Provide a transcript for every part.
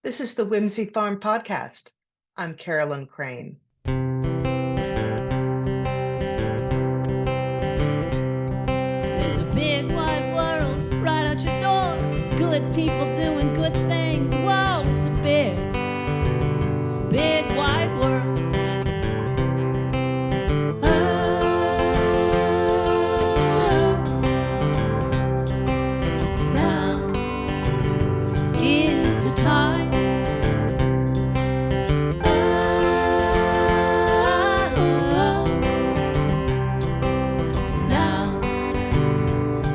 This is the Whimsy Farm Podcast. I'm Carolyn Crane. There's a big wide world right out your door. Good people doing good things. Whoa, it's a big wide world. Now is the time. Now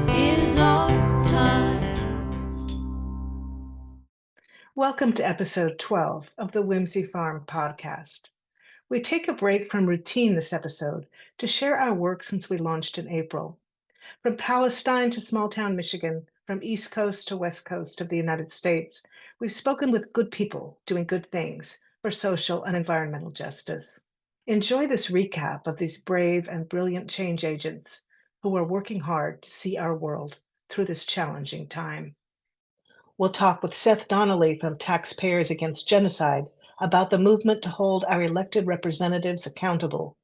is our time. Welcome to episode 12 of the Whimsy Farm Podcast. We take a break from routine this episode to share our work since we launched in April. From Palestine to small town Michigan, from East Coast to West Coast of the United States, we've spoken with good people doing good things for social and environmental justice. Enjoy this recap of these brave and brilliant change agents who are working hard to see our world through this challenging time. We'll talk with Seth Donnelly from Taxpayers Against Genocide about the movement to hold our elected representatives accountable.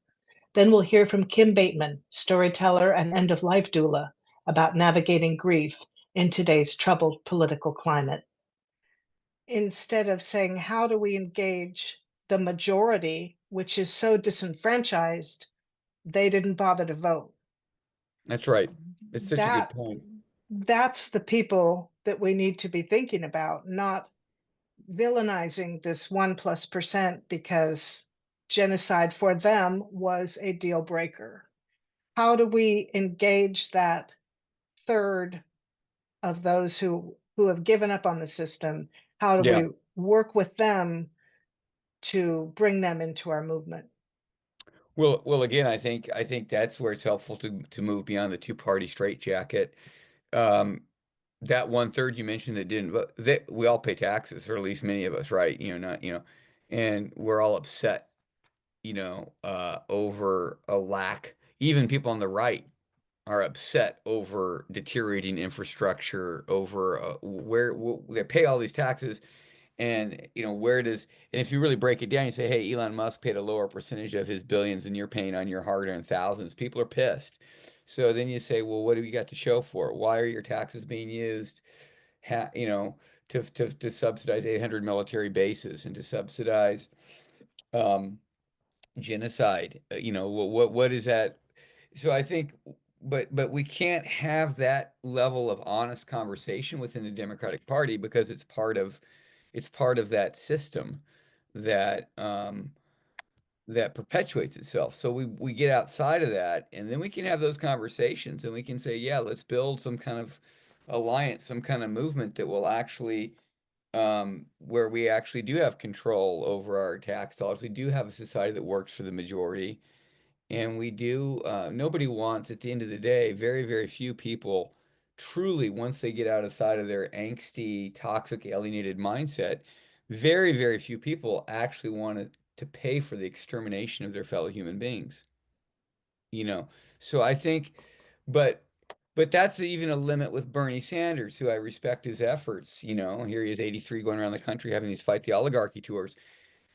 Then we'll hear from Kim Bateman, storyteller and end-of-life doula, about navigating grief in today's troubled political climate. Instead of saying, how do we engage the majority, which is so disenfranchised, they didn't bother to vote. That's right. It's such a That- good point. That's the people that we need to be thinking about, not villainizing this 1+% because genocide for them was a deal breaker. How do we engage that third of those who have given up on the system? How do Yeah. we work with them to bring them into our movement? Well, again, I think that's where it's helpful to move beyond the two-party straitjacket. That 1/3 you mentioned that didn't vote, we all pay taxes, or at least many of us, right? And we're all upset, over a lack. Even people on the right are upset over deteriorating infrastructure, over where they pay all these taxes. And and if you really break it down, you say, hey, Elon Musk paid a lower percentage of his billions than you're paying on your hard-earned thousands. People are pissed. So then you say, well, what do we got to show for it? Why are your taxes being used, to subsidize 800 military bases and to subsidize genocide? What is that? So I think, but we can't have that level of honest conversation within the Democratic Party because it's part of that system that that perpetuates itself. So we get outside of that, and then we can have those conversations, and we can say, yeah, let's build some kind of alliance, some kind of movement that will actually where we actually do have control over our tax dollars. We do have a society that works for the majority, and we do. Nobody wants, at the end of the day, very, very few people truly, once they get outside of their angsty, toxic, alienated mindset, very, very few people actually want to pay for the extermination of their fellow human beings. So I think, but that's even a limit with Bernie Sanders, who I respect his efforts. Here he is, 83, going around the country having these fight the oligarchy tours.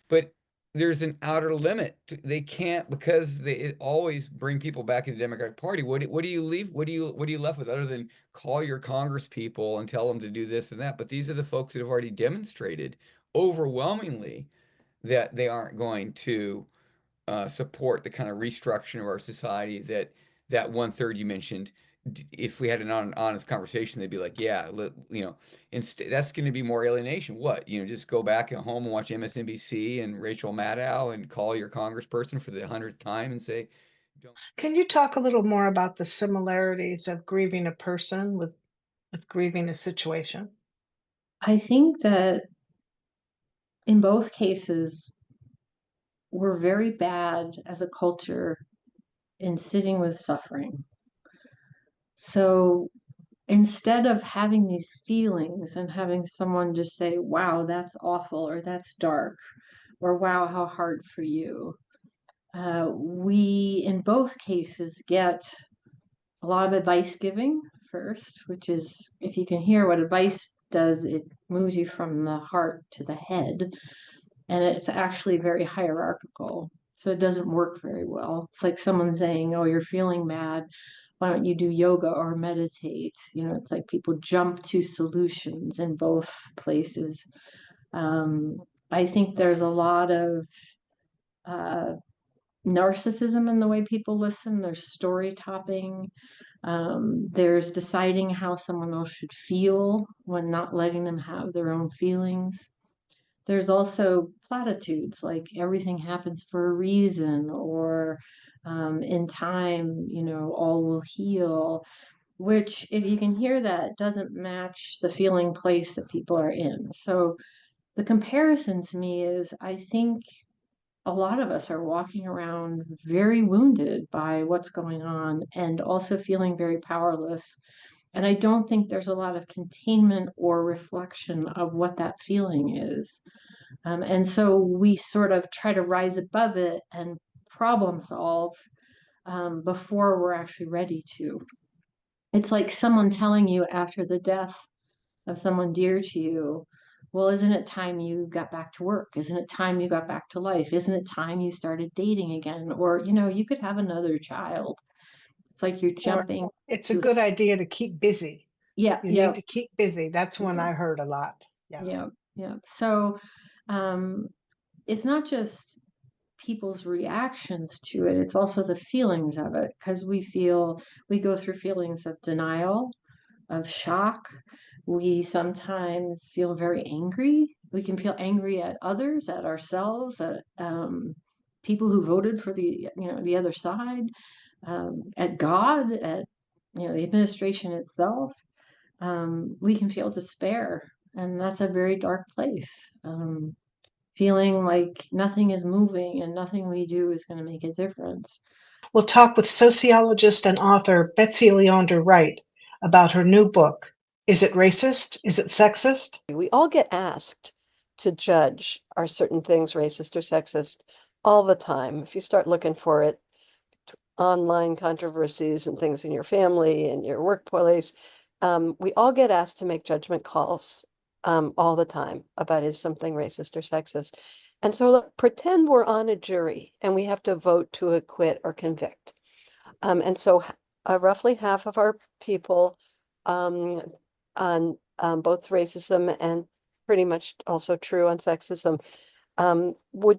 But there's an outer limit. They can't, because they always bring people back in the Democratic Party. What do you leave? What are you left with other than call your Congress people and tell them to do this and that? But these are the folks that have already demonstrated overwhelmingly that they aren't going to support the kind of restructuring of our society that 1/3 you mentioned. If we had an honest conversation, they'd be like, yeah, that's going to be more alienation. What, just go back at home and watch MSNBC and Rachel Maddow and call your congressperson for the 100th time and say, don't. Can you talk a little more about the similarities of grieving a person with grieving a situation? I think that in both cases, we're very bad as a culture in sitting with suffering. So instead of having these feelings and having someone just say, wow, that's awful, or that's dark, or wow, how hard for you, we, in both cases, get a lot of advice giving first, which is, if you can hear what advice does, it moves you from the heart to the head, and it's actually very hierarchical. So it doesn't work very well. It's like someone saying, "Oh, you're feeling mad. Why don't you do yoga or meditate?" It's like people jump to solutions in both places. I think there's a lot of uh, narcissism in the way people listen. There's story topping. There's deciding how someone else should feel when not letting them have their own feelings. There's also platitudes like everything happens for a reason, or in time, all will heal, which, if you can hear that, doesn't match the feeling place that people are in. So the comparison to me is, I think a lot of us are walking around very wounded by what's going on and also feeling very powerless. And I don't think there's a lot of containment or reflection of what that feeling is. And so we sort of try to rise above it and problem solve before we're actually ready to. It's like someone telling you after the death of someone dear to you, "Well, isn't it time you got back to work? Isn't it time you got back to life? Isn't it time you started dating again? Or, you could have another child." It's like you're Or jumping. it's a good idea to keep busy. Yeah, You yeah, need to keep busy. That's one yeah, I heard a lot. Yeah. yeah, yeah. So um, it's not just people's reactions to it, it's also the feelings of it, because we go through feelings of denial, of shock. We sometimes feel very angry. We can feel angry at others, at ourselves, at people who voted for the other side, at God, at the administration itself. We can feel despair, and that's a very dark place. Feeling like nothing is moving and nothing we do is going to make a difference. We'll talk with sociologist and author Betsy Leondar-Wright about her new book, Is It Racist? Is It Sexist? We all get asked to judge, are certain things racist or sexist, all the time. If you start looking for it, online controversies and things in your family and your workplace, we all get asked to make judgment calls all the time about is something racist or sexist. And so pretend we're on a jury and we have to vote to acquit or convict. And so roughly half of our people on both racism and pretty much also true on sexism would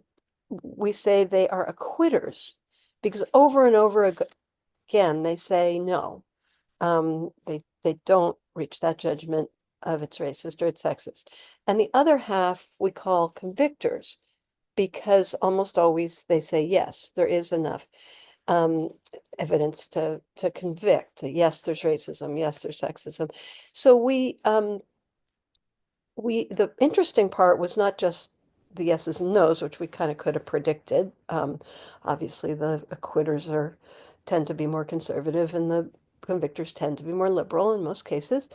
we say they are acquitters, because over and over again they say no. They don't reach that judgment of it's racist or it's sexist. And the other half we call convictors, because almost always they say yes, there is enough evidence to convict that yes, there's racism, yes, there's sexism. So the interesting part was not just the yeses and nos, which we kind of could have predicted. Obviously, the acquitters tend to be more conservative, and the convictors tend to be more liberal in most cases.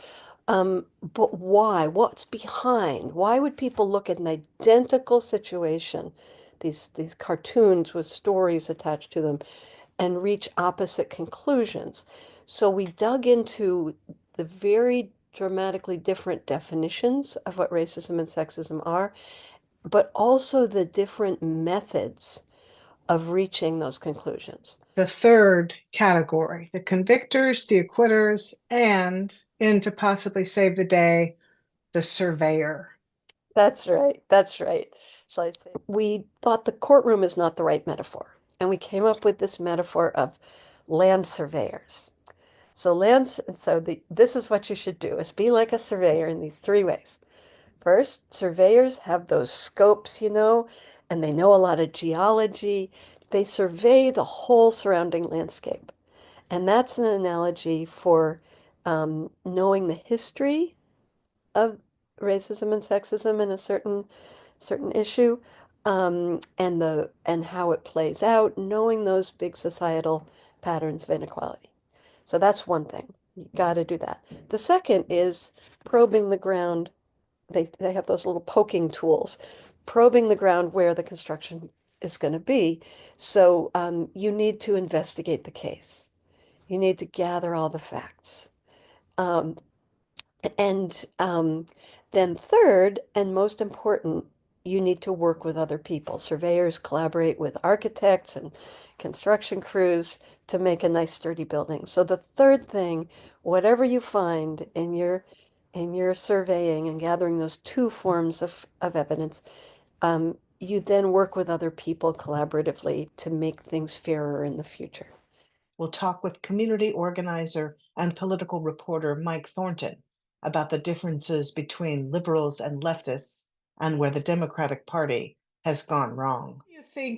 But why? What's behind? Why would people look at an identical situation, these cartoons with stories attached to them, and reach opposite conclusions? So we dug into the very dramatically different definitions of what racism and sexism are, but also the different methods of reaching those conclusions. The third category, the convictors, the acquitters, and, to possibly save the day, the surveyor. That's right. That's right. So I say we thought the courtroom is not the right metaphor, and we came up with this metaphor of land surveyors. So this is what you should do, is be like a surveyor in these three ways. First, surveyors have those scopes, and they know a lot of geology. They survey the whole surrounding landscape. And that's an analogy for knowing the history of racism and sexism in a certain issue, and how it plays out, knowing those big societal patterns of inequality. So that's one thing. You got to do that. The second is probing the ground. They have those little poking tools, probing the ground where the construction is going to be. So you need to investigate the case. You need to gather all the facts. And then third, and most important, you need to work with other people. Surveyors collaborate with architects and construction crews to make a nice sturdy building. So the third thing, whatever you find in your surveying and gathering those two forms of evidence, you then work with other people collaboratively to make things fairer in the future. We'll talk with community organizer and political reporter Mike Thornton about the differences between liberals and leftists and where the Democratic Party has gone wrong.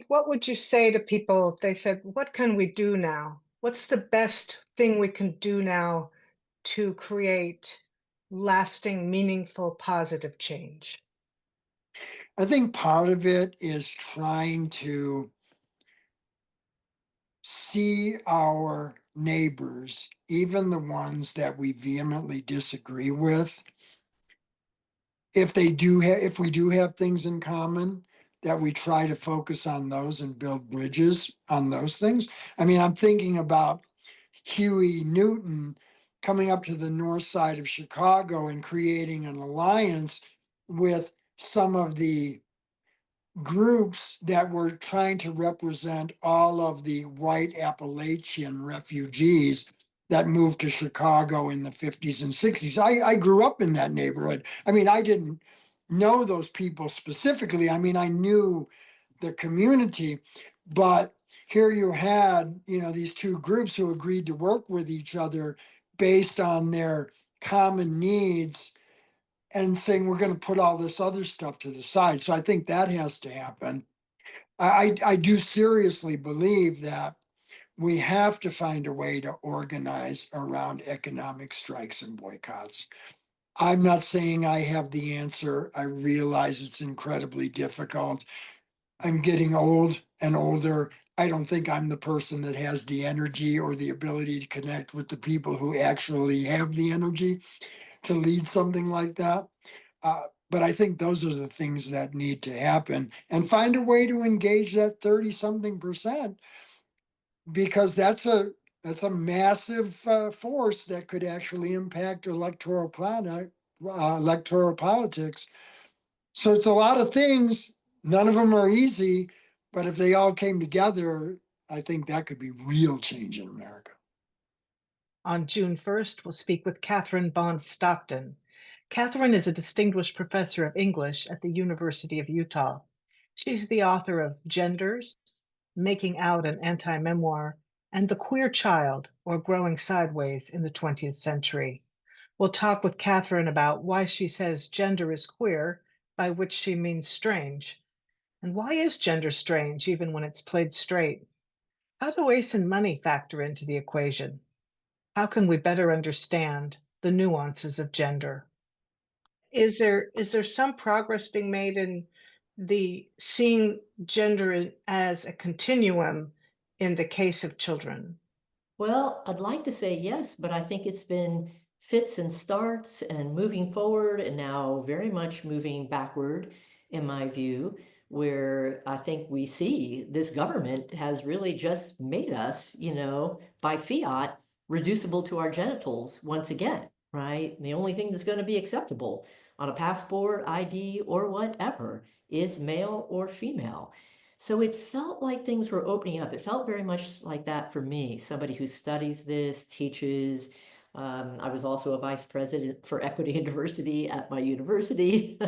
What would you say to people if they said, what can we do now? What's the best thing we can do now to create lasting, meaningful, positive change? I think part of it is trying to see our neighbors, even the ones that we vehemently disagree with, if we do have things in common, that we try to focus on those and build bridges on those things. I mean, I'm thinking about Huey Newton coming up to the north side of Chicago and creating an alliance with some of the groups that were trying to represent all of the white Appalachian refugees that moved to Chicago in the 50s and 60s. I grew up in that neighborhood. I mean, I didn't know those people specifically. I mean, I knew the community, but here you had, these two groups who agreed to work with each other based on their common needs and saying we're going to put all this other stuff to the side. So I think that has to happen. I do seriously believe that we have to find a way to organize around economic strikes and boycotts. I'm not saying I have the answer. I realize it's incredibly difficult. I'm getting old and older. I don't think I'm the person that has the energy or the ability to connect with the people who actually have the energy to lead something like that. But I think those are the things that need to happen, and find a way to engage that 30-something%, because that's a massive force that could actually impact electoral politics. So it's a lot of things. None of them are easy, but if they all came together, I think that could be real change in America. On June 1st, we'll speak with Catherine Bond Stockton. Catherine is a distinguished professor of English at the University of Utah. She's the author of Genders, Making Out an Anti-Memoir, and The Queer Child, or Growing Sideways in the 20th Century. We'll talk with Catherine about why she says gender is queer, by which she means strange. And why is gender strange, even when it's played straight? How do race and money factor into the equation? How can we better understand the nuances of gender? Is there some progress being made in the seeing gender as a continuum in the case of children? Well, I'd like to say yes, but I think it's been fits and starts and moving forward and now very much moving backward, in my view, where I think we see this government has really just made us, by fiat, reducible to our genitals once again, right? And the only thing that's going to be acceptable on a passport, ID, or whatever is male or female. So it felt like things were opening up. It felt very much like that for me, somebody who studies this, teaches. I was also a vice president for equity and diversity at my university.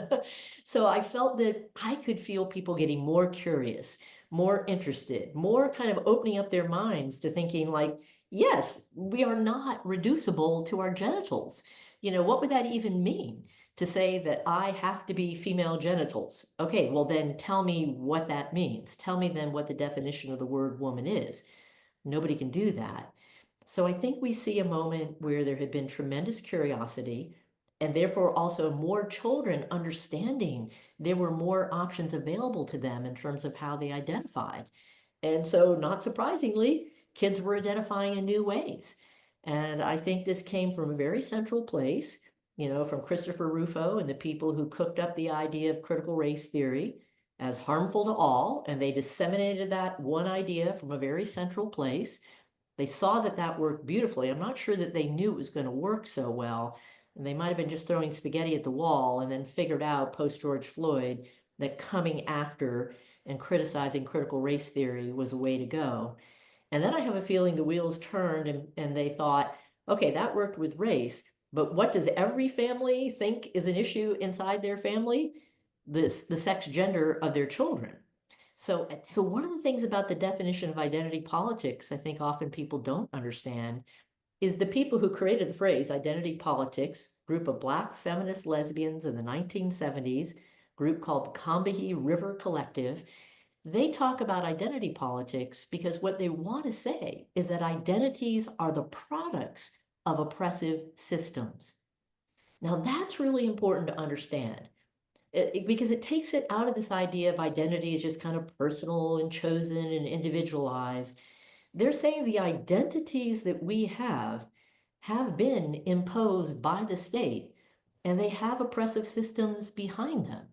So I felt that I could feel people getting more curious, more interested, more kind of opening up their minds to thinking like, yes, we are not reducible to our genitals. What would that even mean? To say that I have to be female genitals. Okay, well then tell me what that means. Tell me then what the definition of the word woman is. Nobody can do that. So I think we see a moment where there had been tremendous curiosity and therefore also more children understanding there were more options available to them in terms of how they identified. And so not surprisingly, kids were identifying in new ways. And I think this came from a very central place, from Christopher Rufo and the people who cooked up the idea of critical race theory as harmful to all. And they disseminated that one idea from a very central place. They saw that that worked beautifully. I'm not sure that they knew it was going to work so well, And they might have been just throwing spaghetti at the wall and then figured out post George Floyd that coming after and criticizing critical race theory was a way to go. And then I have a feeling the wheels turned and they thought, okay, that worked with race, but what does every family think is an issue inside their family? The sex gender of their children. So one of the things about the definition of identity politics, I think often people don't understand, is the people who created the phrase identity politics, group of Black feminist lesbians in the 1970s, group called the Combahee River Collective. They talk about identity politics because what they want to say is that identities are the products of oppressive systems. Now, that's really important to understand because it takes it out of this idea of identity as just kind of personal and chosen and individualized. They're saying the identities that we have been imposed by the state, and they have oppressive systems behind them.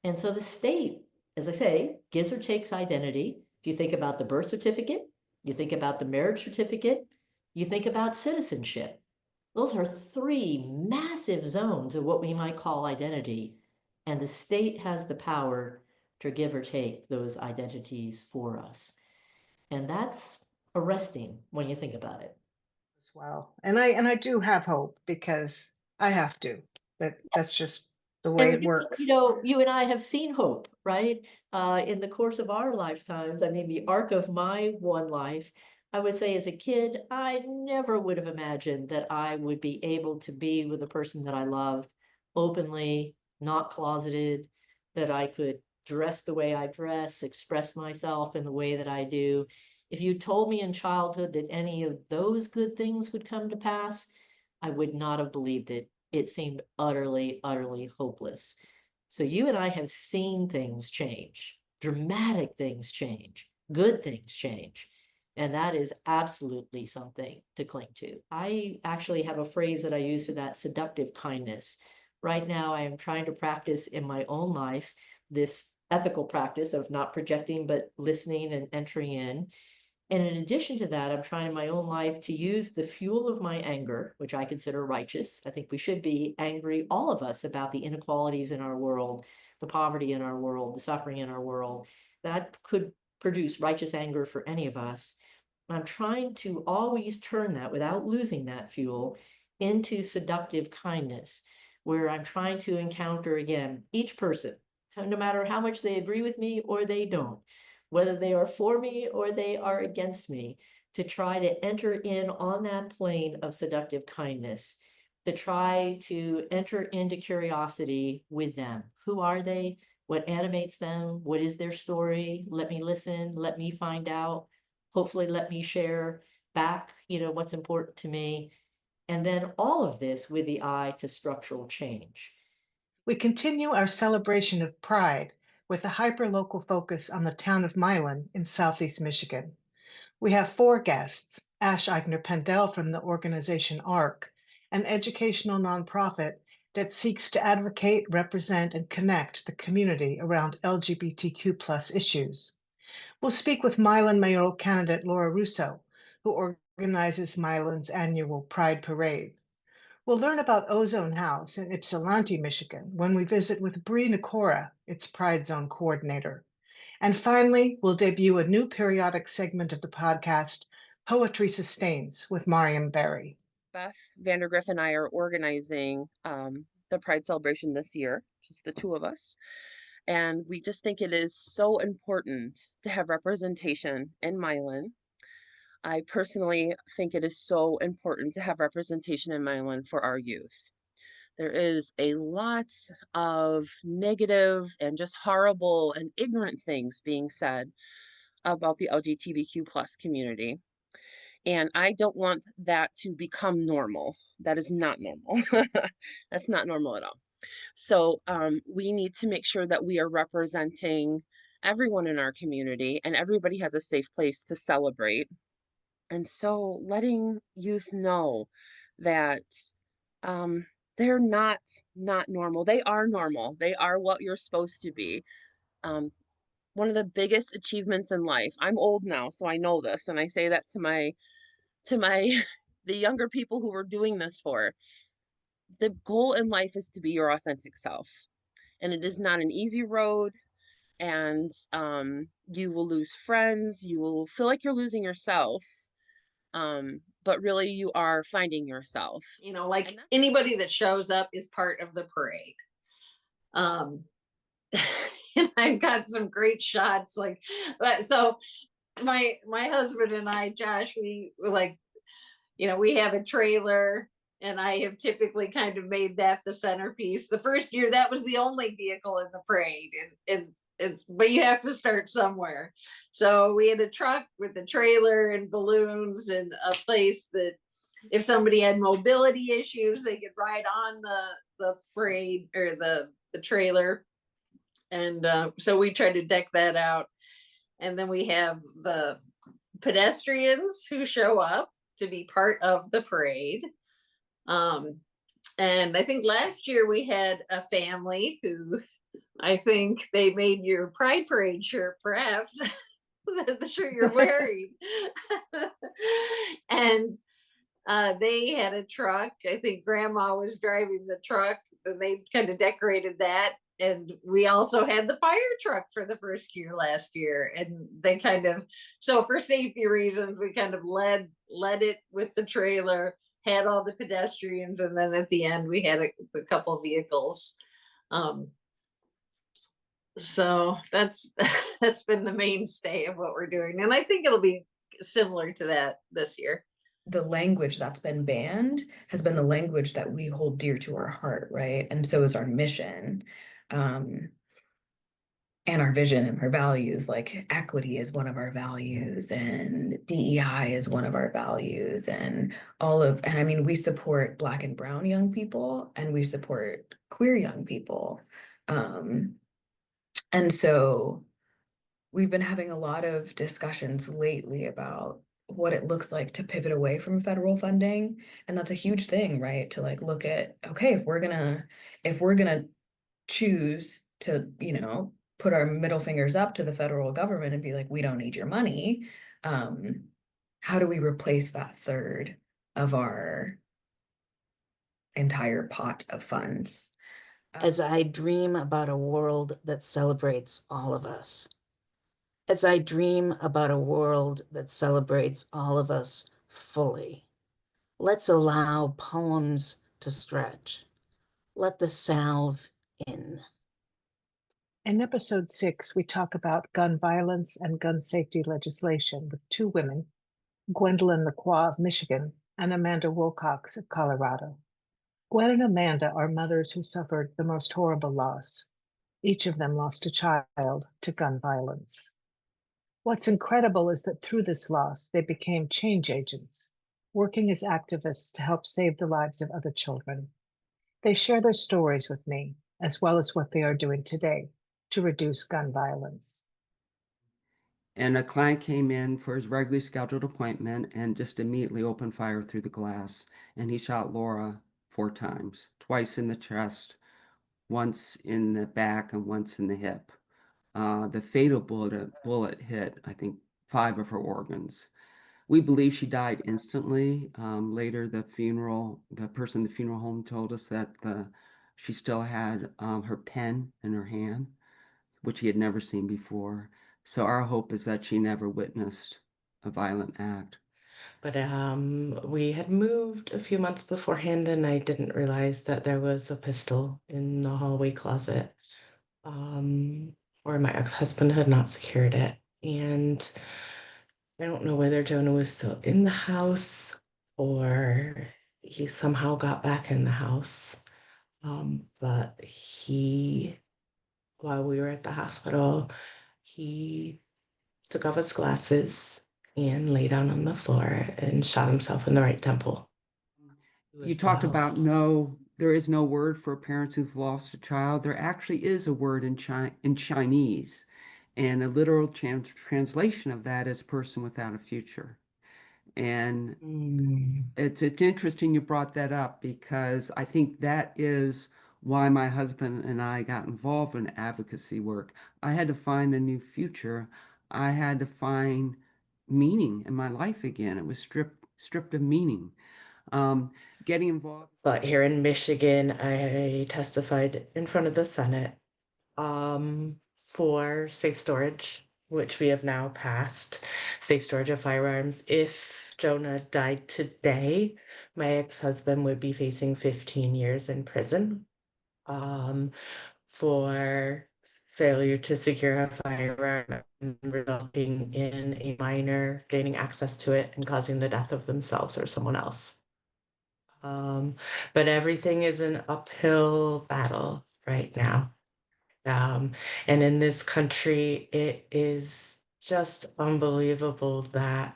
And so the state, as I say, gives or takes identity. If you think about the birth certificate, you think about the marriage certificate, you think about citizenship. Those are three massive zones of what we might call identity. And the state has the power to give or take those identities for us. And that's arresting when you think about it. As well. And I do have hope because I have to. That's just the way it works. You and I have seen hope, right? In the course of our lifetimes. I mean, the arc of my one life, I would say as a kid, I never would have imagined that I would be able to be with the person that I loved openly, not closeted, that I could dress the way I dress, express myself in the way that I do. If you told me in childhood that any of those good things would come to pass, I would not have believed it. It seemed utterly, utterly hopeless. So you and I have seen things change, dramatic things change, good things change. And that is absolutely something to cling to. I actually have a phrase that I use for that: seductive kindness. Right now, I am trying to practice in my own life this ethical practice of not projecting, but listening and entering in. And in addition to that, I'm trying in my own life to use the fuel of my anger, which I consider righteous. I think we should be angry, all of us, about the inequalities in our world, the poverty in our world, the suffering in our world. That could produce righteous anger for any of us. I'm trying to always turn that, without losing that fuel, into seductive kindness, where I'm trying to encounter, again, each person, no matter how much they agree with me or they don't, whether they are for me or they are against me, to try to enter in on that plane of seductive kindness, to try to enter into curiosity with them. Who are they? What animates them? What is their story? Let me listen. Let me find out. Hopefully let me share back, what's important to me. And then all of this with the eye to structural change. We continue our celebration of Pride with a hyperlocal focus on the town of Milan in Southeast Michigan. We have 4 guests: Ash Eigner-Pendel from the organization ARC, an educational nonprofit that seeks to advocate, represent, and connect the community around LGBTQ+ issues. We'll speak with Milan mayoral candidate Laura Russo, who organizes Milan's annual Pride Parade. We'll learn about Ozone House in Ypsilanti, Michigan, when we visit with Bree Nikora, its Pride Zone coordinator. And finally, we'll debut a new periodic segment of the podcast, Poetry Sustains, with Mariam Berry. Beth Vandergriff and I are organizing the Pride celebration this year, just the two of us. And we just think it is so important to have representation in Milan. I personally think it is so important to have representation in Milan for our youth. There is a lot of negative and just horrible and ignorant things being said about the LGBTQ+ community. And I don't want that to become normal. That is not normal. That's not normal at all. So we need to make sure that we are representing everyone in our community and everybody has a safe place to celebrate. And so letting youth know that they're not normal. They are normal. They are what you're supposed to be. One of the biggest achievements in life, I'm old now, so I know this, and I say that to my the younger people who we're doing this for. the goal in life is to be your authentic self. And it is not an easy road. And you will lose friends. You will feel like you're losing yourself. But really, you are finding yourself. You know, like anybody that shows up is part of the parade. And I've got some great shots. Like, so my husband and I, Josh, we like, you know, we have a trailer, and I have typically kind of made that the centerpiece. The first year, that was the only vehicle in the parade, and but you have to start somewhere. So we had a truck with a trailer and balloons and a place that if somebody had mobility issues, they could ride on the parade or the trailer. And so we tried to deck that out. And then we have the pedestrians who show up to be part of the parade. And I think last year we had a family who, I think they made your Pride Parade shirt, perhaps, the shirt you're wearing. And they had a truck. I think Grandma was driving the truck, and they kind of decorated that. And we also had the fire truck for the first year last year. And they kind of, so for safety reasons, we kind of led it with the trailer, had all the pedestrians, and then at the end we had a couple vehicles. So that's been the mainstay of what we're doing. And I think it'll be similar to that this year. The language that's been banned has been the language that we hold dear to our heart, right? And so is our mission, and our vision and our values. Like equity is one of our values, and DEI is one of our values, and and I mean, we support Black and brown young people, and we support queer young people. And so we've been having a lot of discussions lately about what it looks like to pivot away from federal funding. And that's a huge thing, right? To like look at, okay, if we're gonna choose to, you know, put our middle fingers up to the federal government and be like, we don't need your money, how do we replace that third of our entire pot of funds? As I dream about a world that celebrates all of us. As I dream about a world that celebrates all of us fully. Let's allow poems to stretch. Let the salve in. In episode 6, we talk about gun violence and gun safety legislation with two women, Gwendolyn Lacroix of Michigan and Amanda Wilcox of Colorado. Gwen and Amanda are mothers who suffered the most horrible loss. Each of them lost a child to gun violence. What's incredible is that through this loss, they became change agents, working as activists to help save the lives of other children. They share their stories with me, as well as what they are doing today to reduce gun violence. And a client came in for his regularly scheduled appointment and just immediately opened fire through the glass. And he shot Laura 4 times, twice in the chest, once in the back, and once in the hip. The fatal bullet hit, I think, 5 of her organs. We believe she died instantly. Later, the person in the funeral home told us that she still had her pen in her hand, which he had never seen before. So our hope is that she never witnessed a violent act. But we had moved a few months beforehand, and I didn't realize that there was a pistol in the hallway closet, or my ex-husband had not secured it. And I don't know whether Jonah was still in the house or he somehow got back in the house. But while we were at the hospital, he took off his glasses and lay down on the floor and shot himself in the right temple. You talked about there is no word for parents who've lost a child. There actually is a word in Chinese, and a literal translation of that is person without a future. And it's interesting you brought that up, because I think that is why my husband and I got involved in advocacy work. I had to find a new future. I had to find meaning in my life again. It was stripped of meaning. Getting involved. But here in Michigan, I testified in front of the Senate for safe storage, which we have now passed, safe storage of firearms. If Jonah died today, my ex-husband would be facing 15 years in prison for failure to secure a firearm, resulting in a minor gaining access to it and causing the death of themselves or someone else. But everything is an uphill battle right now. And in this country, it is just unbelievable that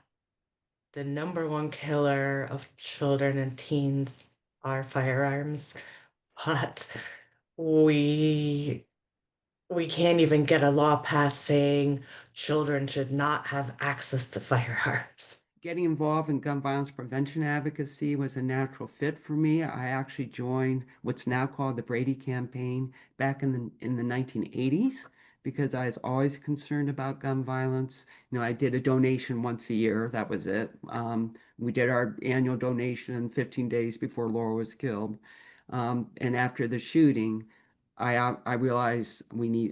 the number one killer of children and teens are firearms, but we can't even get a law passed saying children should not have access to firearms. Getting involved in gun violence prevention advocacy was a natural fit for me. I actually joined what's now called the Brady Campaign back in the 1980s because I was always concerned about gun violence. I did a donation once a year. That was it. We did our annual donation 15 days before Laura was killed. And after the shooting, I realized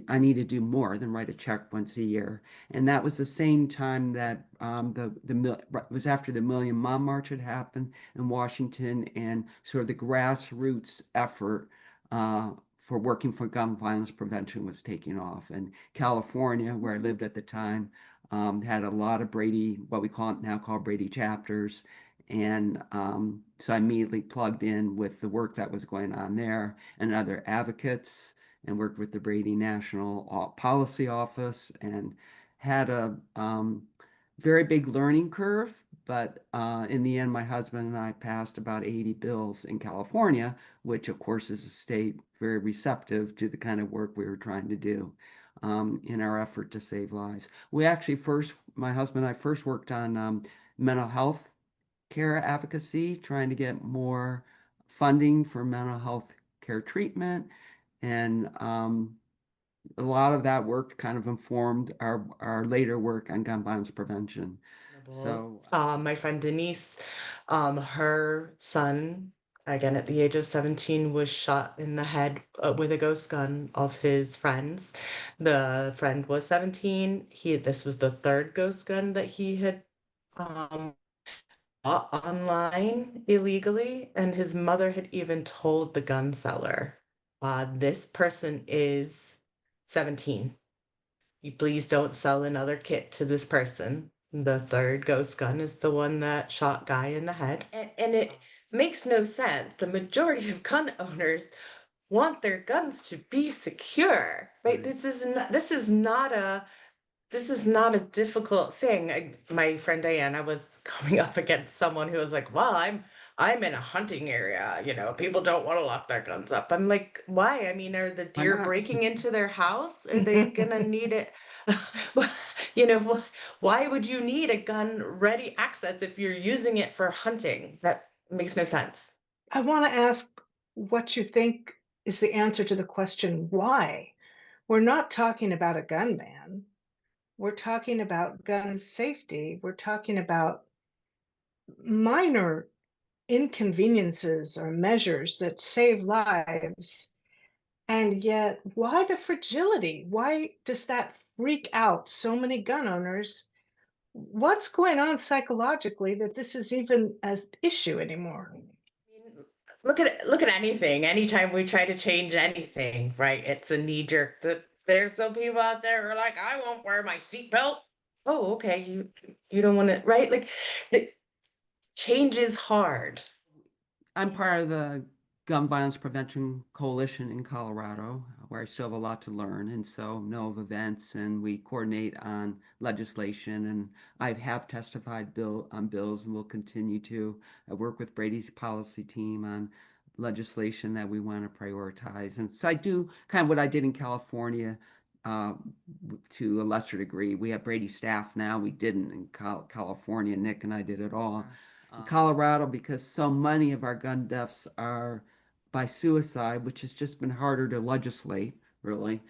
I need to do more than write a check once a year. And that was the same time that it was after the Million Mom March had happened in Washington, and sort of the grassroots effort for working for gun violence prevention was taking off. And California, where I lived at the time, had a lot of Brady, what we now call Brady chapters. And so I immediately plugged in with the work that was going on there and other advocates, and worked with the Brady National Policy Office, and had a very big learning curve. But in the end, my husband and I passed about 80 bills in California, which of course is a state very receptive to the kind of work we were trying to do in our effort to save lives. We actually my husband and I first worked on mental health care advocacy, trying to get more funding for mental health care treatment. And a lot of that work kind of informed our later work on gun violence prevention. So my friend Denise, her son, again at the age of 17, was shot in the head with a ghost gun of his friends. The friend was 17. This was the third ghost gun that he had online illegally, and his mother had even told the gun seller, this person is 17. You please don't sell another kit to this person. The third ghost gun is the one that shot Guy in the head. And it makes no sense. The majority of gun owners want their guns to be secure, right? This is not a difficult thing. My friend Diana was coming up against someone who was like, well, I'm in a hunting area, people don't want to lock their guns up. I'm like, why? I mean, are the deer breaking into their house? Are they gonna need it? Why would you need a gun ready access if you're using it for hunting? That makes no sense. I want to ask what you think is the answer to the question, why? We're not talking about a gun ban. We're talking about gun safety. We're talking about minor inconveniences or measures that save lives. And yet, why the fragility? Why does that freak out so many gun owners? What's going on psychologically that this is even an issue anymore? Look at anything. Anytime we try to change anything, right? It's a knee jerk. There's some people out there who are like, I won't wear my seatbelt. Oh, okay. You don't want to, right? Like, change is hard. I'm part of the Gun Violence Prevention Coalition in Colorado, where I still have a lot to learn, and so know of events, and we coordinate on legislation, and I have testified on bills and will continue to. I work with Brady's policy team on legislation that we want to prioritize. And so I do kind of what I did in California to a lesser degree. We have Brady staff now. We didn't in California. Nick and I did it all. In Colorado, because so many of our gun deaths are by suicide, which has just been harder to legislate, really.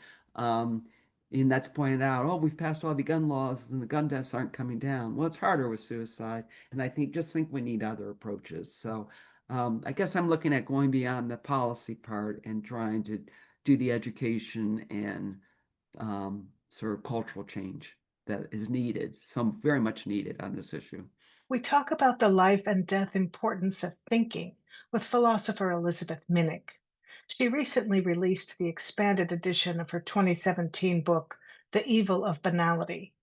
And that's pointed out, oh, we've passed all the gun laws and the gun deaths aren't coming down. Well, it's harder with suicide. And I think we need other approaches. So I guess I'm looking at going beyond the policy part and trying to do the education and sort of cultural change that is needed, some very much needed on this issue. We talk about the life and death importance of thinking with philosopher Elizabeth Minnick. She recently released the expanded edition of her 2017 book, The Evil of Banality.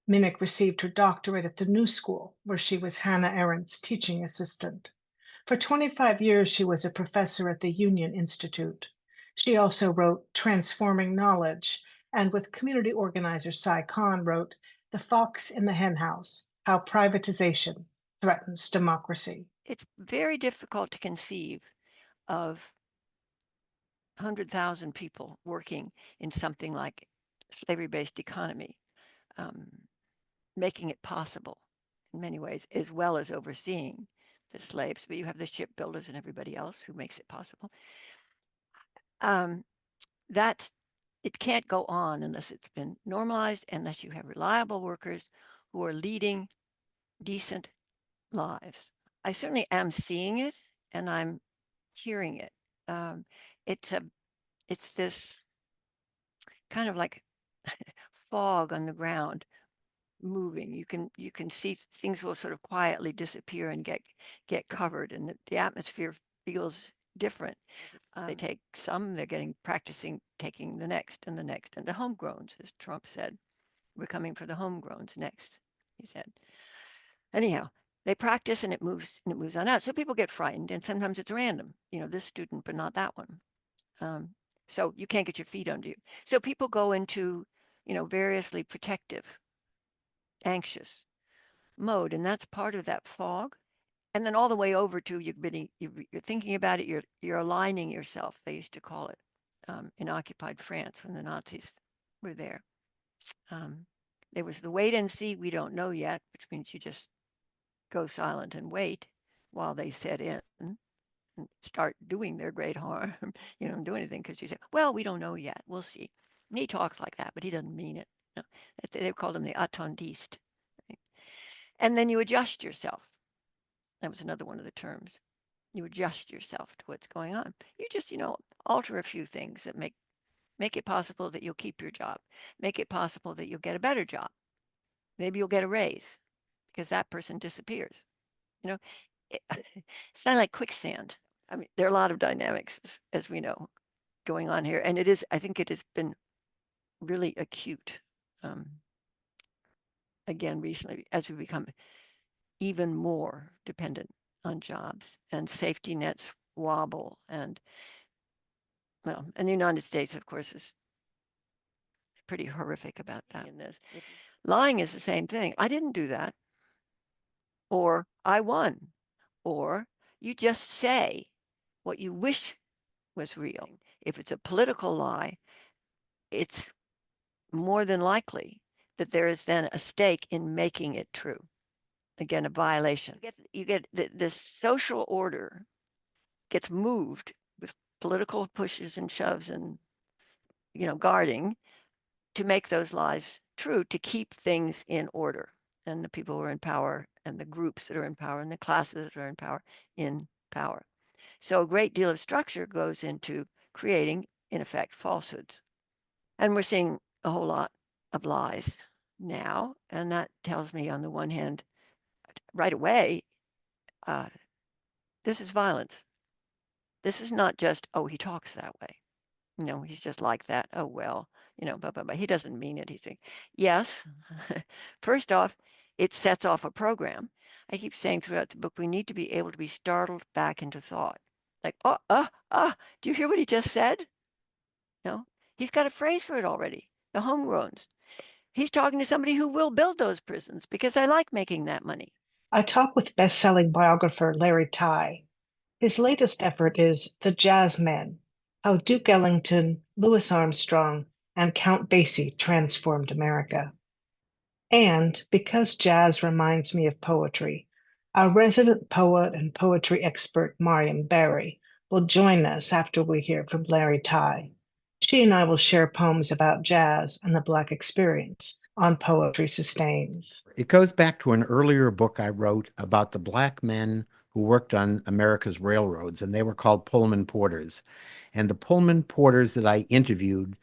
Minnick received her doctorate at the New School, where she was Hannah Arendt's teaching assistant. For 25 years, she was a professor at the Union Institute. She also wrote Transforming Knowledge, and with community organizer Cy Kahn wrote The Fox in the Henhouse, How Privatization Threatens Democracy. It's very difficult to conceive of 100,000 people working in something like slavery-based economy, making it possible in many ways, as well as overseeing the slaves, but you have the shipbuilders and everybody else who makes it possible. It can't go on unless it's been normalized, unless you have reliable workers who are leading decent lives. I certainly am seeing it, and I'm hearing it. It's this kind of like fog on the ground moving. You can see things will sort of quietly disappear and get covered, and the atmosphere feels different. They take some, they're practicing taking the next and the next, and the homegrowns, as Trump said. We're coming for the homegrowns next, he said. Anyhow, they practice and it moves on out. So people get frightened, and sometimes it's random, this student, but not that one. So you can't get your feet under you. So people go into, variously protective, anxious mode, and that's part of that fog. And then all the way over to you're thinking about it, you're aligning yourself, they used to call it, in occupied France when the Nazis were there. There was the wait and see, we don't know yet, which means you just go silent and wait while they set in and start doing their great harm. You don't do anything because you say, well, we don't know yet, we'll see. And he talks like that, but he doesn't mean it. No. They called him the attendiste. Right? And then you adjust yourself. That was another one of the terms. You adjust yourself to what's going on. You just, alter a few things that make it possible that you'll keep your job. Make it possible that you'll get a better job. Maybe you'll get a raise because that person disappears. It's not like quicksand. I mean, there are a lot of dynamics, as we know, going on here. And I think it has been really acute, again, recently, as we become even more dependent on jobs and safety nets wobble. And the United States, of course, is pretty horrific about that. In this, lying is the same thing. I didn't do that, or I won, or you just say what you wish was real. If it's a political lie, it's more than likely that there is then a stake in making it true. Again, a violation. You get the social order gets moved with political pushes and shoves and, guarding to make those lies true, to keep things in order. And the people who are in power and the groups that are in power and the classes that are in power. So a great deal of structure goes into creating, in effect, falsehoods. And we're seeing a whole lot of lies now. And that tells me, on the one hand, right away, this is violence. This is not just, oh, he talks that way. No, he's just like that. Oh, well, but he doesn't mean it. He's saying, yes. First off, it sets off a program. I keep saying throughout the book, we need to be able to be startled back into thought. Like, do you hear what he just said? No, he's got a phrase for it already. The homegrowns. He's talking to somebody who will build those prisons because I like making that money. I talk with best-selling biographer Larry Tye. His latest effort is The Jazz Men: How Duke Ellington, Louis Armstrong, and Count Basie Transformed America. And because jazz reminds me of poetry, our resident poet and poetry expert, Mariam Barry, will join us after we hear from Larry Tye. She and I will share poems about jazz and the Black experience on Poetry Sustains. It goes back to an earlier book I wrote about the Black men who worked on America's railroads, and they were called Pullman Porters. And the Pullman Porters that I interviewed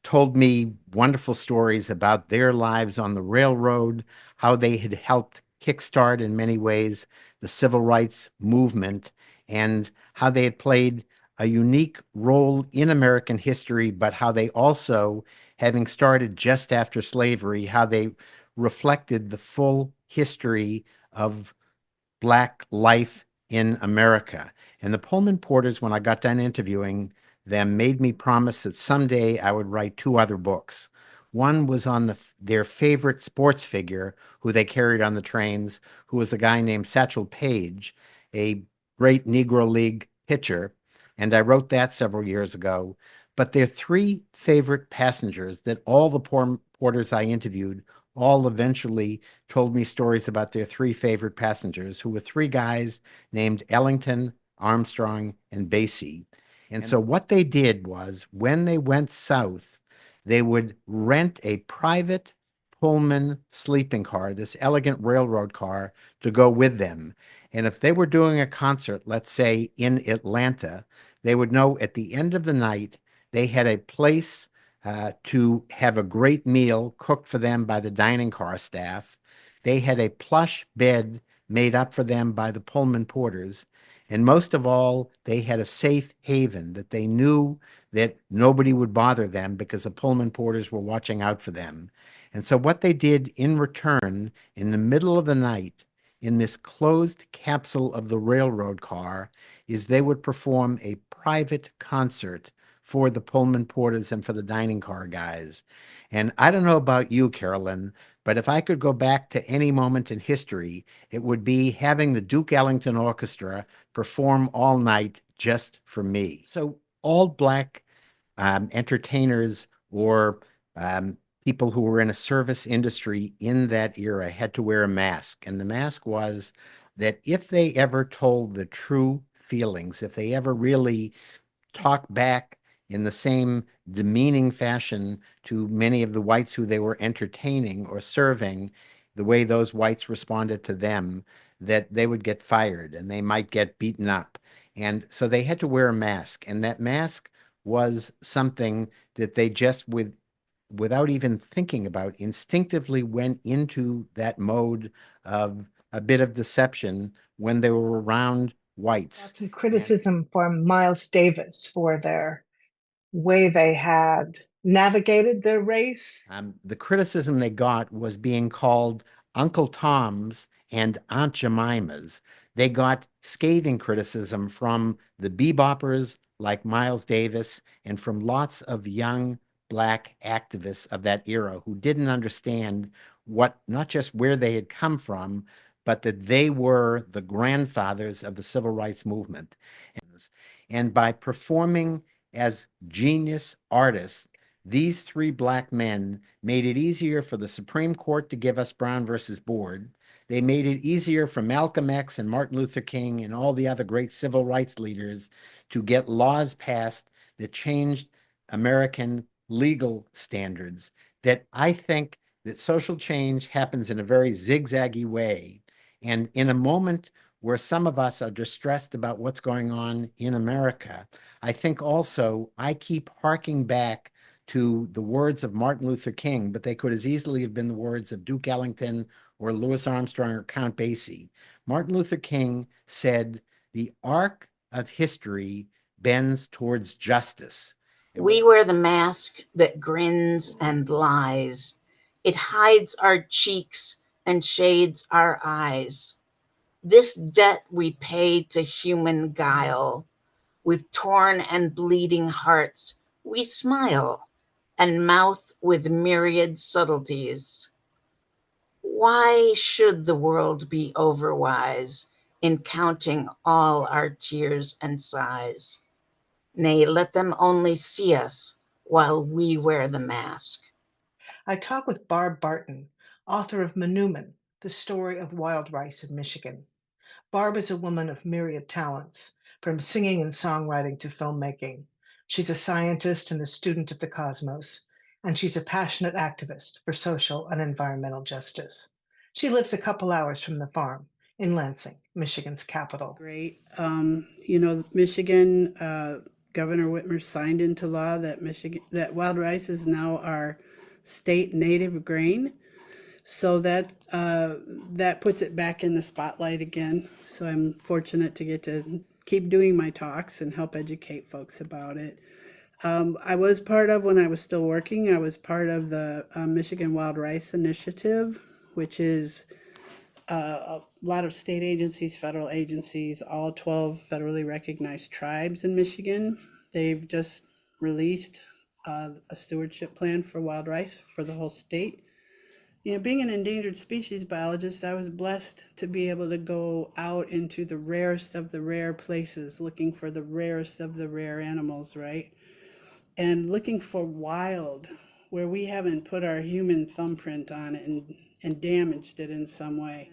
told me wonderful stories about their lives on the railroad, how they had helped kickstart in many ways the civil rights movement, and how they had played a unique role in American history, but how they also, having started just after slavery, how they reflected the full history of Black life in America. And the Pullman Porters, when I got done interviewing them, made me promise that someday I would write two other books. One was on their favorite sports figure who they carried on the trains, who was a guy named Satchel Paige, a great Negro League pitcher. And I wrote that several years ago. But their three favorite passengers that all the porters I interviewed all eventually told me stories about their three favorite passengers, who were three guys named Ellington, Armstrong, and Basie. And so what they did was, when they went south, they would rent a private Pullman sleeping car, this elegant railroad car, to go with them. And if they were doing a concert, let's say in Atlanta, they would know at the end of the night they had a place to have a great meal cooked for them by the dining car staff. They had a plush bed made up for them by the Pullman porters. And most of all, they had a safe haven that they knew that nobody would bother them because the Pullman porters were watching out for them. And so what they did in return, in the middle of the night, in this closed capsule of the railroad car, is they would perform a private concert for the Pullman porters and for the dining car guys. And I don't know about you, Carolyn, but if I could go back to any moment in history, it would be having the Duke Ellington Orchestra perform all night just for me. So all Black entertainers or people who were in a service industry in that era had to wear a mask. And the mask was that if they ever told the true feelings, if they ever really talked back in the same demeaning fashion to many of the whites who they were entertaining or serving, the way those whites responded to them, that they would get fired and they might get beaten up. And so they had to wear a mask. And that mask was something that they just, without even thinking about, instinctively went into that mode of a bit of deception when they were around whites. Got some criticism from Miles Davis for their way they had navigated their race. The criticism they got was being called Uncle Toms and Aunt Jemimas. They got scathing criticism from the beboppers like Miles Davis and from lots of young Black activists of that era who didn't understand what, not just where they had come from, but that they were the grandfathers of the civil rights movement. And by performing as genius artists, these three Black men made it easier for the Supreme Court to give us Brown versus Board. They made it easier for Malcolm X and Martin Luther King and all the other great civil rights leaders to get laws passed that changed American legal standards. That I think that social change happens in a very zigzaggy way. And in a moment where some of us are distressed about what's going on in America, I think also I keep harking back to the words of Martin Luther King, but they could as easily have been the words of Duke Ellington or Louis Armstrong or Count Basie. Martin Luther King said, "The arc of history bends towards justice." We wear the mask that grins and lies. It hides our cheeks and shades our eyes. This debt we pay to human guile. With torn and bleeding hearts, we smile and mouth with myriad subtleties. Why should the world be overwise in counting all our tears and sighs? Nay, let them only see us while we wear the mask. I talk with Barb Barton, author of Manoomin, The Story of Wild Rice in Michigan. Barb is a woman of myriad talents, from singing and songwriting to filmmaking. She's a scientist and a student of the cosmos, and she's a passionate activist for social and environmental justice. She lives a couple hours from the farm in Lansing, Michigan's capital. Great. Michigan, Governor Whitmer signed into law that wild rice is now our state native grain. So that puts it back in the spotlight again. So I'm fortunate to get to keep doing my talks and help educate folks about it. When I was still working, I was part of the Michigan Wild Rice Initiative, which is a lot of state agencies, federal agencies, all 12 federally recognized tribes in Michigan. They've just released a stewardship plan for wild rice for the whole state. Being an endangered species biologist, I was blessed to be able to go out into the rarest of the rare places, looking for the rarest of the rare animals, right? And looking for wild, where we haven't put our human thumbprint on it and damaged it in some way.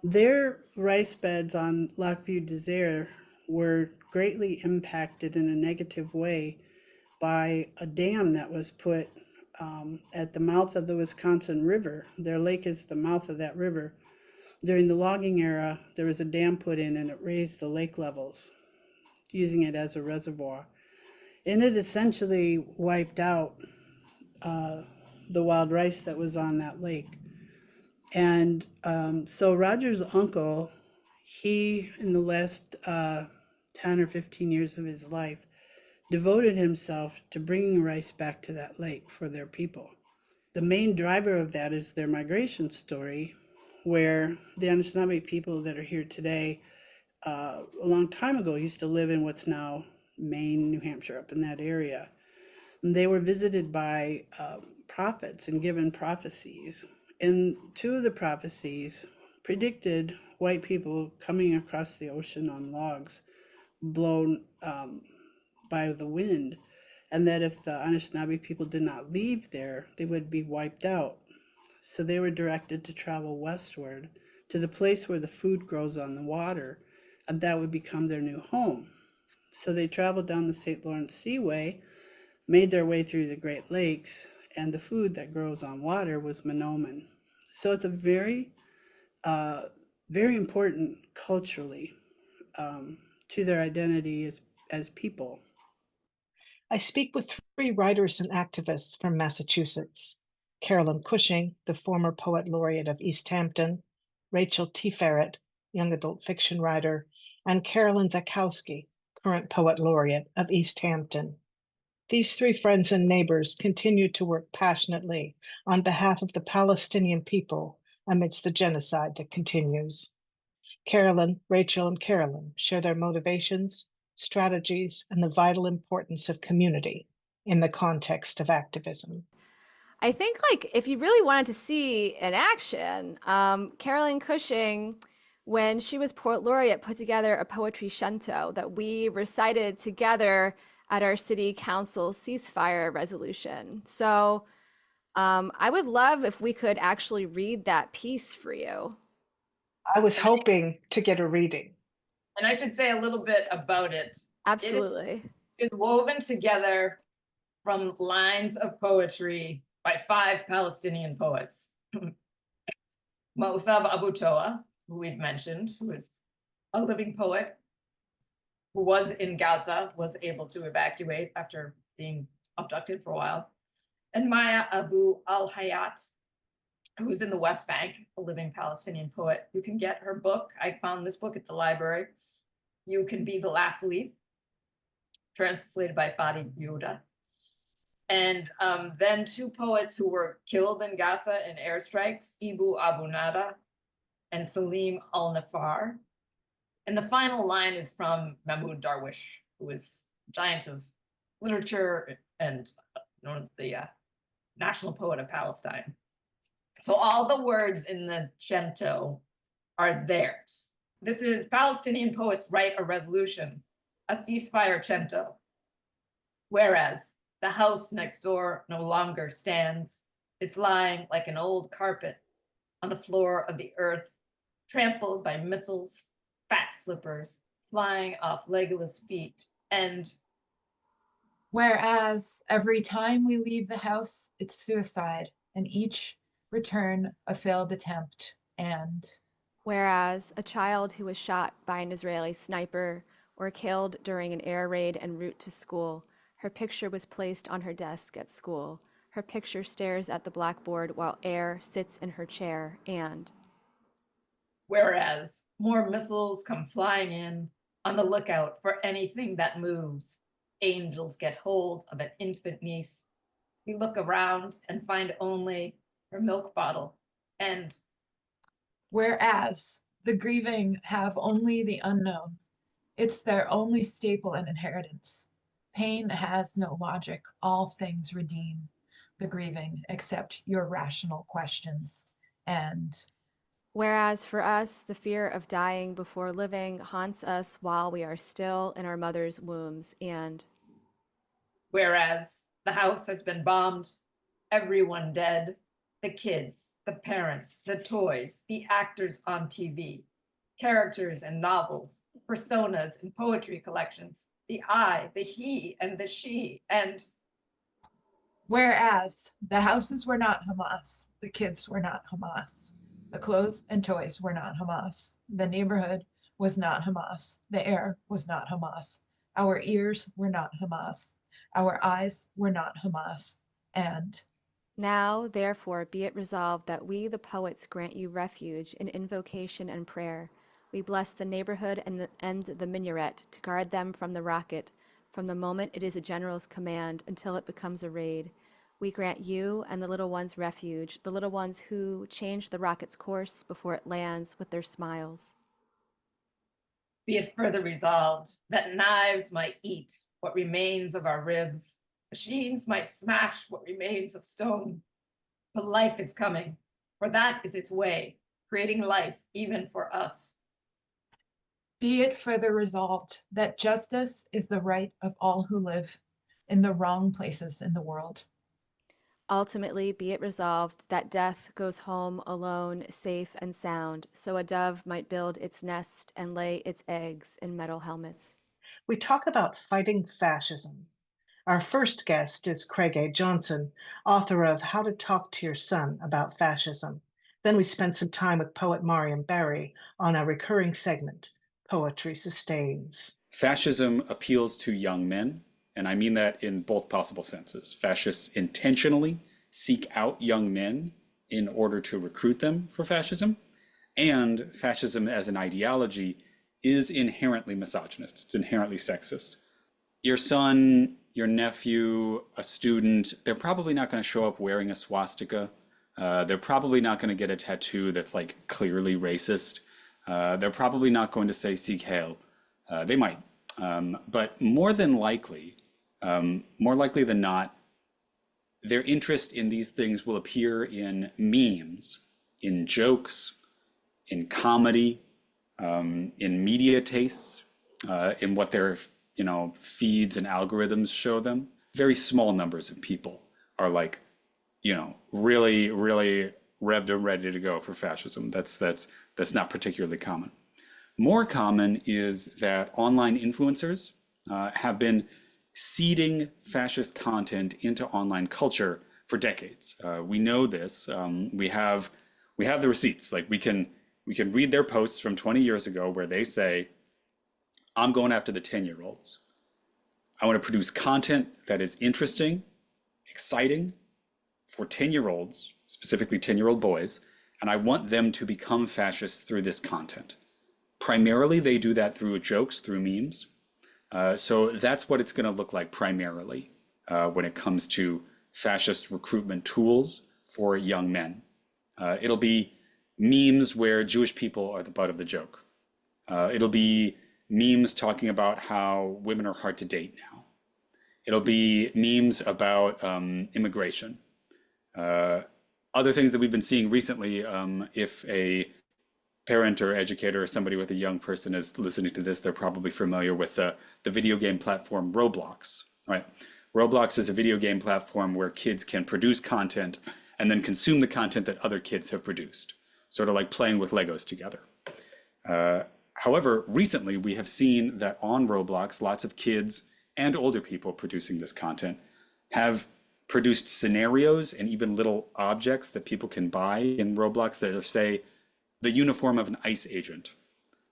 Their rice beds on Lac Vieux Desert were greatly impacted in a negative way by a dam that was put at the mouth of the Wisconsin River. Their lake is the mouth of that river. During the logging era, there was a dam put in and it raised the lake levels, using it as a reservoir. And it essentially wiped out the wild rice that was on that lake. And so Roger's uncle, he, in the last 10 or 15 years of his life, devoted himself to bringing rice back to that lake for their people. The main driver of that is their migration story, where the Anishinaabe people that are here today, a long time ago, used to live in what's now Maine, New Hampshire, up in that area. And they were visited by prophets and given prophecies. And two of the prophecies predicted white people coming across the ocean on logs, blown by the wind, and that if the Anishinaabe people did not leave there, they would be wiped out. So they were directed to travel westward to the place where the food grows on the water, and that would become their new home. So they traveled down the St. Lawrence Seaway, made their way through the Great Lakes, and the food that grows on water was monoman. So it's a very, very important culturally to their identity as people. I speak with three writers and activists from Massachusetts: Carolyn Cushing, the former poet laureate of East Hampton, Rachel T. Ferret, young adult fiction writer, and Carolyn Zakowski, current poet laureate of East Hampton. These three friends and neighbors continue to work passionately on behalf of the Palestinian people amidst the genocide that continues. Carolyn, Rachel, and Carolyn share their motivations, strategies, and the vital importance of community in the context of activism. I think, like, if you really wanted to see in action, Carolyn Cushing, when she was poet laureate, put together a poetry shinto that we recited together at our city council ceasefire resolution. So I would love if we could actually read that piece for you. I was hoping to get a reading. And I should say a little bit about it. Absolutely. It is woven together from lines of poetry by 5 Palestinian poets. Mousab Abu Toa, who we've mentioned, who is a living poet, who was in Gaza, was able to evacuate after being abducted for a while. And Maya Abu al-Hayat, who's in the West Bank, a living Palestinian poet. You can get her book. I found this book at the library. You Can Be the Last Leaf, translated by Fadi Yehuda. And then 2 poets who were killed in Gaza in airstrikes, Ibu Abu Nada and Salim al-Nafar. And the final line is from Mahmoud Darwish, who is a giant of literature and known as the national poet of Palestine. So all the words in the shinto are theirs. This is Palestinian poets write a resolution, a ceasefire shinto. Whereas the house next door no longer stands. It's lying like an old carpet on the floor of the earth, trampled by missiles, fat slippers, flying off legless feet, and Whereas every time we leave the house, it's suicide, and each return a failed attempt. And whereas a child who was shot by an Israeli sniper or killed during an air raid en route to school, her picture was placed on her desk at school. Her picture stares at the blackboard while air sits in her chair. And whereas more missiles come flying in, on the lookout for anything that moves. Angels get hold of an infant niece. We look around and find only her milk bottle. And whereas the grieving have only the unknown, it's their only staple and inheritance. Pain has no logic, all things redeem the grieving except your rational questions. And whereas for us, the fear of dying before living haunts us while we are still in our mother's wombs. And whereas the house has been bombed, everyone dead, the kids, the parents, the toys, the actors on TV, characters in novels, personas in poetry collections, the I, the he, and the she, and whereas the houses were not Hamas, the kids were not Hamas, the clothes and toys were not Hamas, the neighborhood was not Hamas, the air was not Hamas, our ears were not Hamas, our eyes were not Hamas, and now, therefore, be it resolved that we, the poets, grant you refuge in invocation and prayer. We bless the neighborhood and the minaret to guard them from the rocket, from the moment it is a general's command until it becomes a raid. We grant you and the little ones refuge, the little ones who change the rocket's course before it lands with their smiles. Be it further resolved that knives might eat what remains of our ribs, machines might smash what remains of stone. But life is coming, for that is its way, creating life even for us. Be it further resolved that justice is the right of all who live in the wrong places in the world. Ultimately, be it resolved that death goes home alone, safe and sound, so a dove might build its nest and lay its eggs in metal helmets. We talk about fighting fascism. Our first guest is Craig A. Johnson, author of How to Talk to Your Son About Fascism. Then we spent some time with poet Mariam Barry on our recurring segment, Poetry Sustains. Fascism appeals to young men, and I mean that in both possible senses. Fascists intentionally seek out young men in order to recruit them for fascism, and fascism as an ideology is inherently misogynist. It's inherently sexist. Your son, your nephew, a student, they're probably not going to show up wearing a swastika. They're probably not going to get a tattoo that's like clearly racist. They're probably not going to say Sieg Heil. They might. But more likely than not, their interest in these things will appear in memes, in jokes, in comedy, in media tastes, in what their feeds and algorithms show them. Very small numbers of people are like, really, really revved and ready to go for fascism. That's not particularly common. More common is that online influencers have been seeding fascist content into online culture for decades. We know this. We have the receipts. Like we can read their posts from 20 years ago where they say, I'm going after the 10-year-olds. I want to produce content that is interesting, exciting for 10-year-olds, specifically 10-year-old boys, and I want them to become fascists through this content. Primarily, they do that through jokes, through memes. So that's what it's going to look like primarily when it comes to fascist recruitment tools for young men. It'll be memes where Jewish people are the butt of the joke. It'll be memes talking about how women are hard to date now. It'll be memes about immigration. Other things that we've been seeing recently, if a parent or educator or somebody with a young person is listening to this, they're probably familiar with the video game platform Roblox, right? Roblox is a video game platform where kids can produce content and then consume the content that other kids have produced, sort of like playing with Legos together. However, recently we have seen that on Roblox, lots of kids and older people producing this content have produced scenarios and even little objects that people can buy in Roblox that are, say, the uniform of an ICE agent,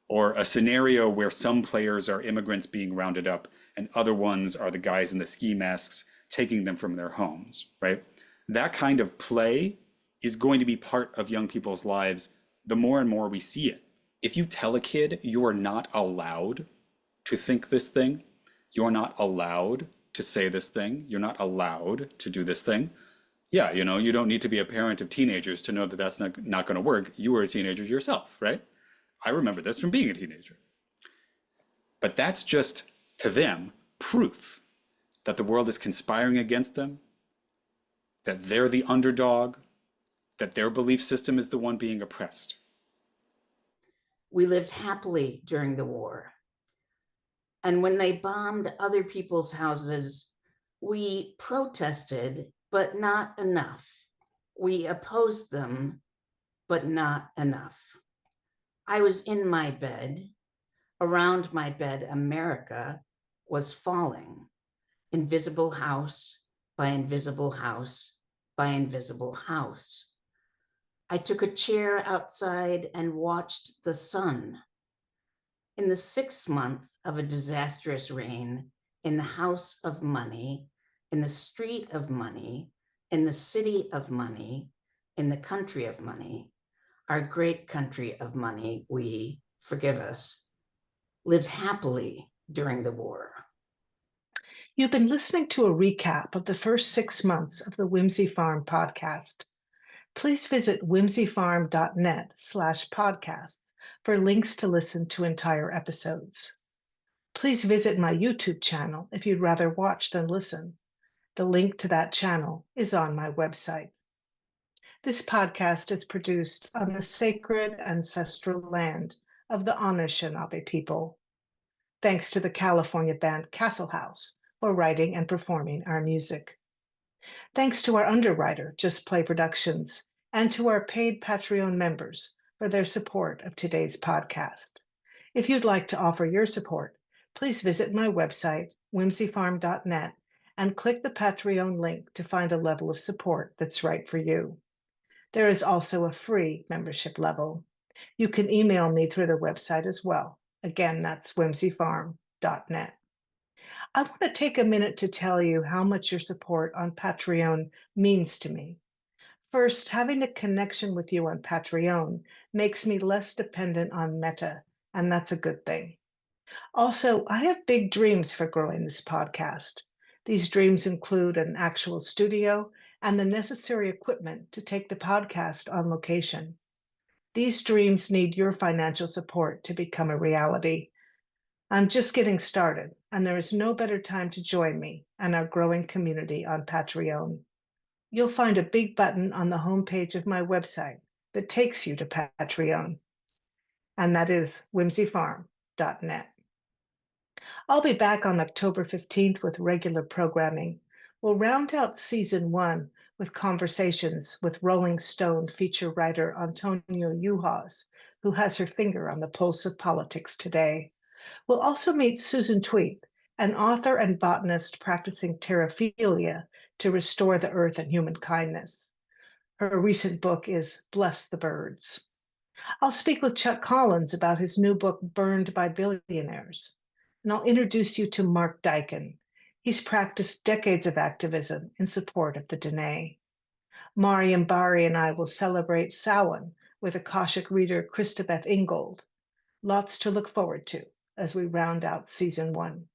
or a scenario where some players are immigrants being rounded up and other ones are the guys in the ski masks taking them from their homes, right? That kind of play is going to be part of young people's lives the more and more we see it. If you tell a kid you are not allowed to think this thing, you're not allowed to say this thing, you're not allowed to do this thing, yeah, you know, you don't need to be a parent of teenagers to know that that's not going to work. You were a teenager yourself, right? I remember this from being a teenager. But that's just, to them, proof that the world is conspiring against them, that they're the underdog, that their belief system is the one being oppressed. We lived happily during the war. And when they bombed other people's houses, we protested, but not enough. We opposed them, but not enough. I was in my bed. Around my bed, America was falling. Invisible house by invisible house by invisible house. I took a chair outside and watched the sun. In the 6th month of a disastrous reign, in the house of money, in the street of money, in the city of money, in the country of money, our great country of money, we, forgive us, lived happily during the war. You've been listening to a recap of the first 6 months of the Whimsy Farm podcast. Please visit whimsyfarm.net/podcasts for links to listen to entire episodes. Please visit my YouTube channel if you'd rather watch than listen. The link to that channel is on my website. This podcast is produced on the sacred ancestral land of the Anishinaabe people. Thanks to the California band Castle House for writing and performing our music. Thanks to our underwriter, Just Play Productions, and to our paid Patreon members for their support of today's podcast. If you'd like to offer your support, please visit my website, whimsyfarm.net, and click the Patreon link to find a level of support that's right for you. There is also a free membership level. You can email me through the website as well. Again, that's whimsyfarm.net. I want to take a minute to tell you how much your support on Patreon means to me. First, having a connection with you on Patreon makes me less dependent on Meta, and that's a good thing. Also, I have big dreams for growing this podcast. These dreams include an actual studio and the necessary equipment to take the podcast on location. These dreams need your financial support to become a reality. I'm just getting started, and there is no better time to join me and our growing community on Patreon. You'll find a big button on the homepage of my website that takes you to Patreon, and that is whimsyfarm.net. I'll be back on October 15th with regular programming. We'll round out season 1 with conversations with Rolling Stone feature writer Antonio Yuhas, who has her finger on the pulse of politics today. We'll also meet Susan Tweep, an author and botanist practicing terraphilia to restore the earth and human kindness. Her recent book is Bless the Birds. I'll speak with Chuck Collins about his new book, Burned by Billionaires. And I'll introduce you to Mark Dyken. He's practiced decades of activism in support of the Dene. Mariam Bari and I will celebrate Samhain with Akashic reader Christabeth Ingold. Lots to look forward to as we round out season 1.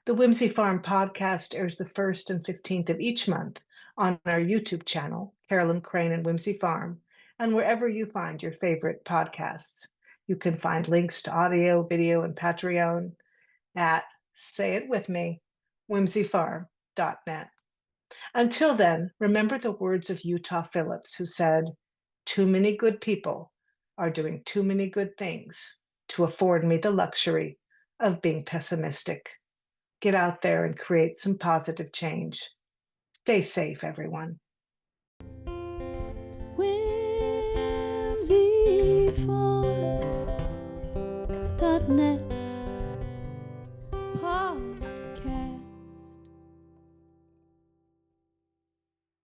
The Whimsy Farm podcast airs the 1st and 15th of each month on our YouTube channel, Carolyn Crane and Whimsy Farm, and wherever you find your favorite podcasts. You can find links to audio, video, and Patreon at, say it with me, whimsyfarm.net. Until then, remember the words of Utah Phillips, who said, "Too many good people are doing too many good things to afford me the luxury of being pessimistic." Get out there and create some positive change. Stay safe, everyone. whimsyfarms.net